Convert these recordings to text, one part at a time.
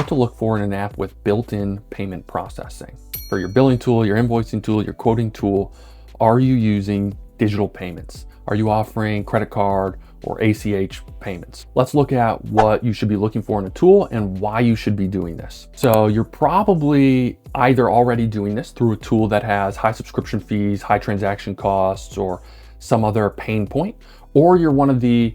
what to look for in an app with built-in payment processing. For your billing tool, your invoicing tool, your quoting tool, are you using digital payments? Are you offering credit card or ACH payments? Let's look at what you should be looking for in a tool and why you should be doing this. So you're probably either already doing this through a tool that has high subscription fees, high transaction costs, or some other pain point, or you're one of the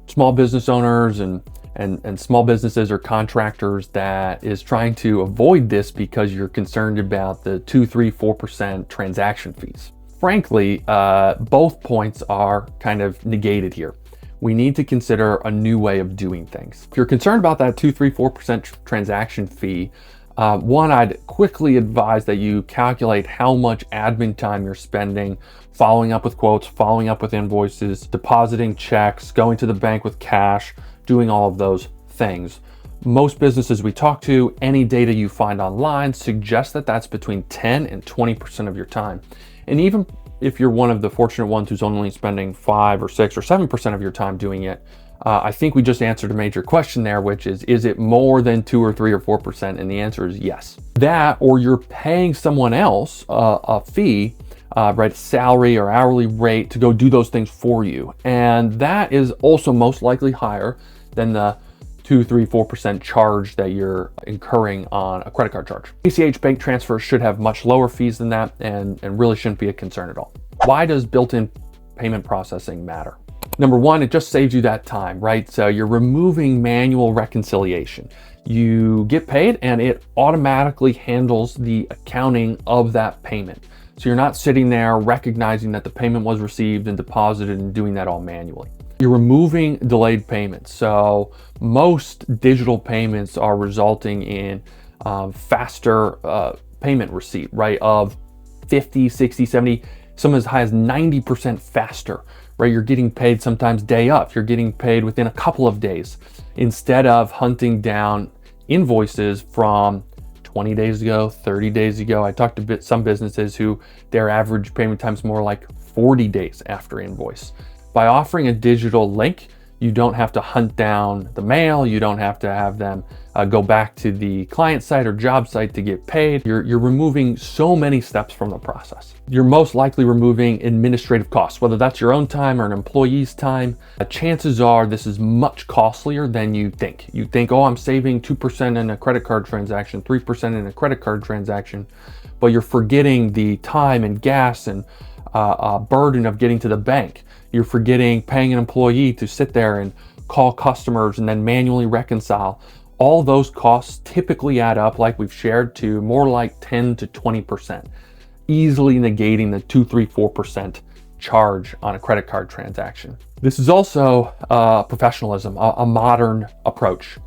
small business owners and small businesses or contractors that is trying to avoid this because you're concerned about the 2, 3, 4% transaction fees. Frankly, both points are kind of negated here. We need to consider a new way of doing things. If you're concerned about that 2, 3, 4% transaction fee, one, I'd quickly advise that you calculate how much admin time you're spending following up with quotes, following up with invoices, depositing checks, going to the bank with cash, doing all of those things. Most businesses we talk to, any data you find online suggests that that's between 10 and 20% of your time. And even if you're one of the fortunate ones who's only spending 5 or 6 or 7% of your time doing it, I think we just answered a major question there, which is it more than 2 or 3 or 4%? And the answer is yes. That, or you're paying someone else a fee, right, salary or hourly rate to go do those things for you. And that is also most likely higher than the 2, 3, 4% charge that you're incurring on a credit card charge. ACH bank transfers should have much lower fees than that and really shouldn't be a concern at all. Why does built-in payment processing matter? Number one, it just saves you that time, right? So you're removing manual reconciliation. You get paid and it automatically handles the accounting of that payment. So you're not sitting there recognizing that the payment was received and deposited and doing that all manually. You're removing delayed payments. So most digital payments are resulting in faster payment receipt, right? Of 50, 60, 70, some as high as 90% faster, right? You're getting paid sometimes day up. You're getting paid within a couple of days instead of hunting down invoices from 20 days ago, 30 days ago. I talked to some businesses who their average payment time is more like 40 days after invoice. By offering a digital link, you don't have to hunt down the mail. You don't have to have them go back to the client site or job site to get paid. You're removing so many steps from the process. You're most likely removing administrative costs, whether that's your own time or an employee's time. Chances are this is much costlier than you think. You think, oh, I'm saving 2% in a credit card transaction, 3% in a credit card transaction, but you're forgetting the time and gas and burden of getting to the bank. You're forgetting paying an employee to sit there and call customers and then manually reconcile. All those costs typically add up, like we've shared, to more like 10 to 20%, easily negating the 2, 3, 4% charge on a credit card transaction. This is also professionalism, a modern approach.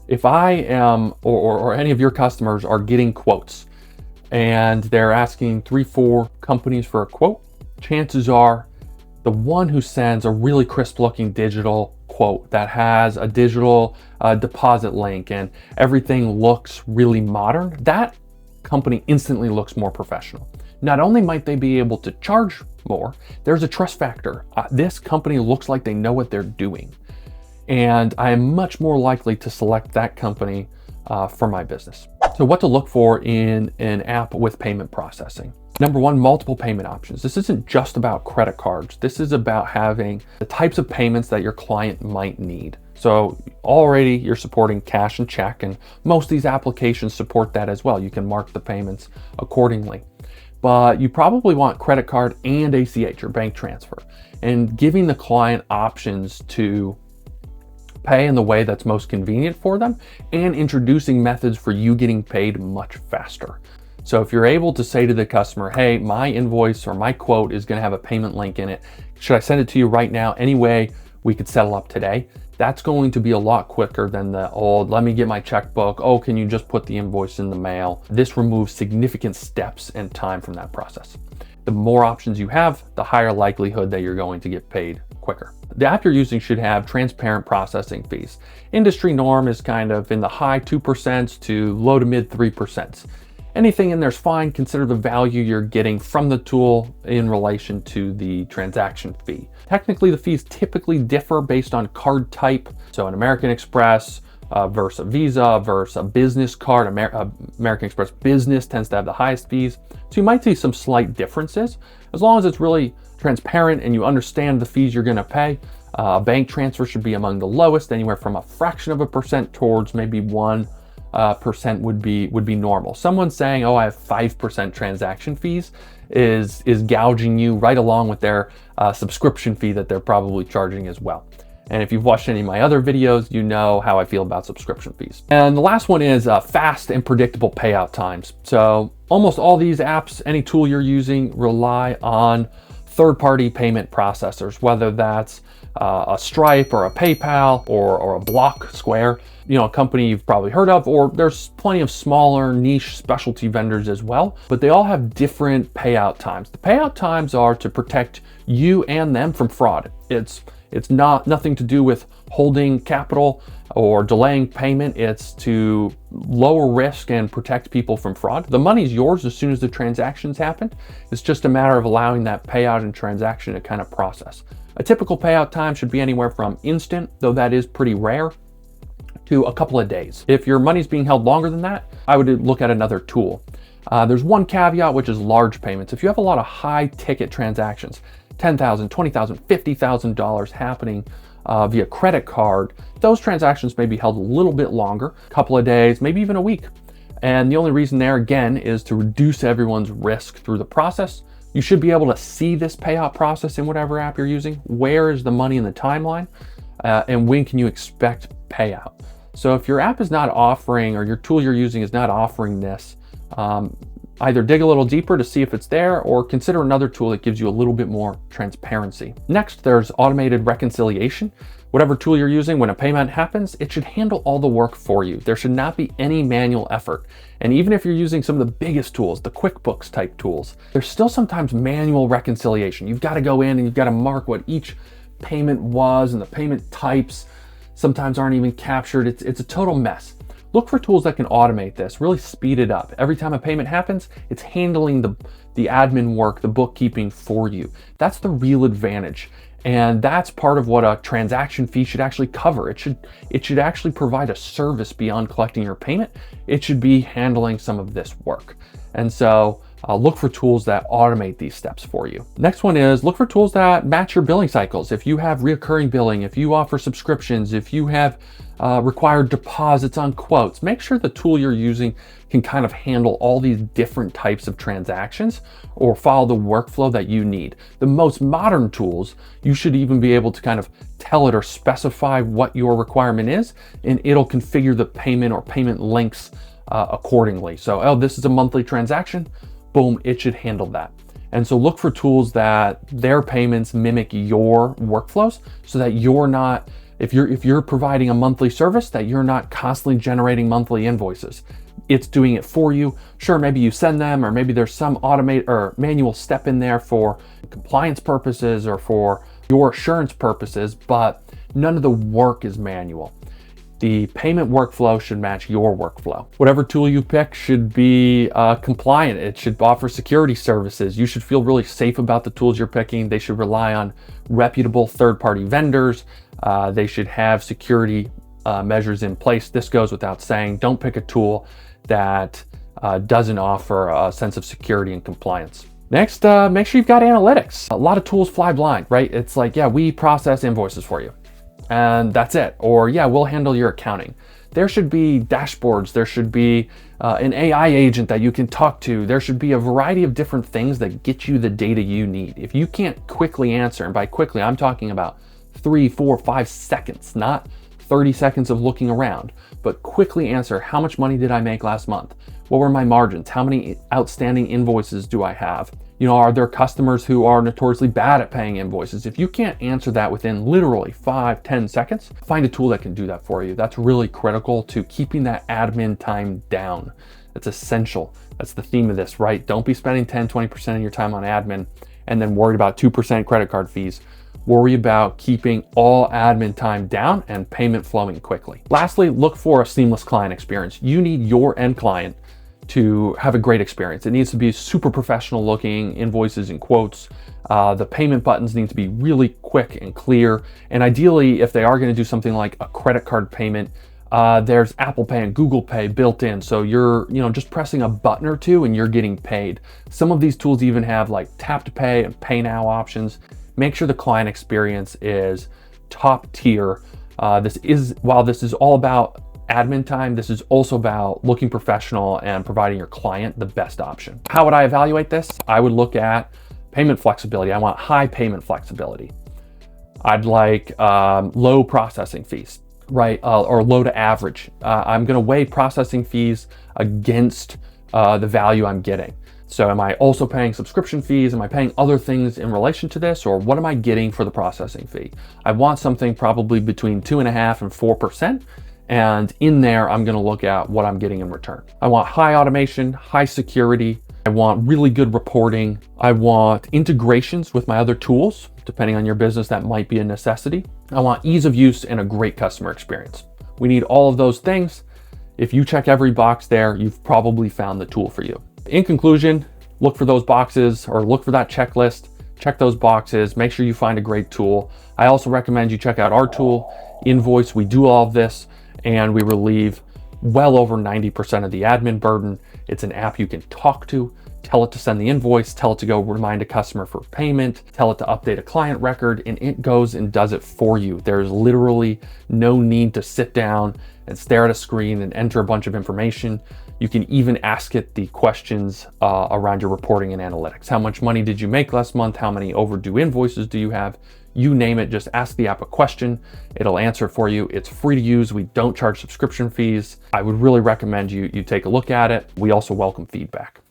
If I am, or any of your customers are getting quotes and they're asking 3, 4 companies for a quote, chances are the one who sends a really crisp looking digital quote that has a digital deposit link and everything looks really modern, that company instantly looks more professional. Not only might they be able to charge more, there's a trust factor. This company looks like they know what they're doing. And I am much more likely to select that company for my business. So what to look for in an app with payment processing? Number one, multiple payment options. This isn't just about credit cards. This is about having the types of payments that your client might need. So already you're supporting cash and check, and most of these applications support that as well. You can mark the payments accordingly. But you probably want credit card and ACH or bank transfer, and giving the client options to pay in the way that's most convenient for them and introducing methods for you getting paid much faster. So if you're able to say to the customer, hey, my invoice or my quote is going to have a payment link in it. Should I send it to you right now? Anyway, we could settle up today. That's going to be a lot quicker than the old, let me get my checkbook. Oh, can you just put the invoice in the mail? This removes significant steps and time from that process. The more options you have, the higher likelihood that you're going to get paid quicker. The app you're using should have transparent processing fees. Industry norm is kind of in the high 2% to low to mid 3%. Anything in there's fine. Consider the value you're getting from the tool in relation to the transaction fee. Technically, the fees typically differ based on card type. So an American Express, versus a Visa, versus a business card. American Express Business tends to have the highest fees. So you might see some slight differences. As long as it's really transparent and you understand the fees you're going to pay, bank transfer should be among the lowest, anywhere from a fraction of a percent towards maybe 1% would be normal. Someone saying, oh, I have 5% transaction fees is gouging you right along with their subscription fee that they're probably charging as well. And if you've watched any of my other videos, you know how I feel about subscription fees. And the last one is fast and predictable payout times. So almost all these apps, any tool you're using, rely on third-party payment processors, whether that's a Stripe or a PayPal or a Block, Square, a company you've probably heard of, or there's plenty of smaller niche specialty vendors as well, but they all have different payout times. The payout times are to protect you and them from fraud. It's nothing to do with holding capital or delaying payment. It's to lower risk and protect people from fraud. The money's yours as soon as the transactions happen. It's just a matter of allowing that payout and transaction to kind of process. A typical payout time should be anywhere from instant, though that is pretty rare, to a couple of days. If your money's being held longer than that, I would look at another tool. There's one caveat, which is large payments. If you have a lot of high ticket transactions, $10,000, $20,000, $50,000 happening via credit card, those transactions may be held a little bit longer, a couple of days, maybe even a week. And the only reason there, again, is to reduce everyone's risk through the process. You should be able to see this payout process in whatever app you're using. Where is the money in the timeline? And when can you expect payout? So if your app is not offering, or your tool you're using is not offering this, either dig a little deeper to see if it's there, or consider another tool that gives you a little bit more transparency. Next, there's automated reconciliation. Whatever tool you're using, when a payment happens, it should handle all the work for you. There should not be any manual effort. And even if you're using some of the biggest tools, the QuickBooks type tools, there's still sometimes manual reconciliation. You've got to go in and you've got to mark what each payment was, and the payment types sometimes aren't even captured. It's a total mess. Look for tools that can automate this, really speed it up. Every time a payment happens, it's handling the admin work, the bookkeeping for you. That's the real advantage. And that's part of what a transaction fee should actually cover. It should actually provide a service beyond collecting your payment. It should be handling some of this work. And so look for tools that automate these steps for you. Next one is look for tools that match your billing cycles. If you have recurring billing, if you offer subscriptions, if you have required deposits on quotes, make sure the tool you're using can kind of handle all these different types of transactions or follow the workflow that you need. The most modern tools, you should even be able to kind of tell it or specify what your requirement is, and it'll configure the payment or payment links accordingly. So, oh, this is a monthly transaction, boom, it should handle that. And so look for tools that their payments mimic your workflows, so that you're not, if you're providing a monthly service, that you're not constantly generating monthly invoices. It's doing it for you. Sure, maybe you send them, or maybe there's some automate or manual step in there for compliance purposes or for your assurance purposes, but none of the work is manual. The payment workflow should match your workflow. Whatever tool you pick should be compliant. It should offer security services. You should feel really safe about the tools you're picking. They should rely on reputable third-party vendors. They should have security measures in place. This goes without saying. Don't pick a tool that doesn't offer a sense of security and compliance. Next, make sure you've got analytics. A lot of tools fly blind, right? It's like, yeah, we process invoices for you, and that's it. Or, yeah, we'll handle your accounting. There should be dashboards. There should be an AI agent that you can talk to. There should be a variety of different things that get you the data you need. If you can't quickly answer, and by quickly, I'm talking about 3, 4, 5 seconds, not 30 seconds of looking around, but quickly answer, how much money did I make last month? What were my margins? How many outstanding invoices do I have? You know, are there customers who are notoriously bad at paying invoices? If you can't answer that within literally 5-10 seconds, find a tool that can do that for you. That's really critical to keeping that admin time down. That's essential. That's the theme of this, right? Don't be spending 10-20% of your time on admin and then worried about 2% credit card fees. Worry about keeping all admin time down and payment flowing quickly. Lastly, look for a seamless client experience. You need your end client to have a great experience. It needs to be super professional looking, invoices and quotes. The payment buttons need to be really quick and clear. And ideally, if they are going to do something like a credit card payment, There's Apple Pay and Google Pay built in. So you're, just pressing a button or two and you're getting paid. Some of these tools even have like tap to pay and pay now options. Make sure the client experience is top tier. While this is all about admin time, this is also about looking professional and providing your client the best option. How would I evaluate this? I would look at payment flexibility. I want high payment flexibility. I'd like low processing fees, right? Or low to average. I'm going to weigh processing fees against the value I'm getting. So am I also paying subscription fees? Am I paying other things in relation to this? Or what am I getting for the processing fee? I want something probably between 2.5% and 4%. And in there, I'm going to look at what I'm getting in return. I want high automation, high security. I want really good reporting. I want integrations with my other tools. Depending on your business, that might be a necessity. I want ease of use and a great customer experience. We need all of those things. If you check every box there, you've probably found the tool for you. In conclusion, look for those boxes or look for that checklist, check those boxes, make sure you find a great tool. I also recommend you check out our tool, Invoice. We do all of this and we relieve well over 90% of the admin burden. It's an app you can talk to, tell it to send the invoice, tell it to go remind a customer for payment, tell it to update a client record, and it goes and does it for you. There's literally no need to sit down and stare at a screen and enter a bunch of information. You can even ask it the questions around your reporting and analytics. How much money did you make last month? How many overdue invoices do you have? You name it, just ask the app a question. It'll answer it for you. It's free to use. We don't charge subscription fees. I would really recommend you take a look at it. We also welcome feedback.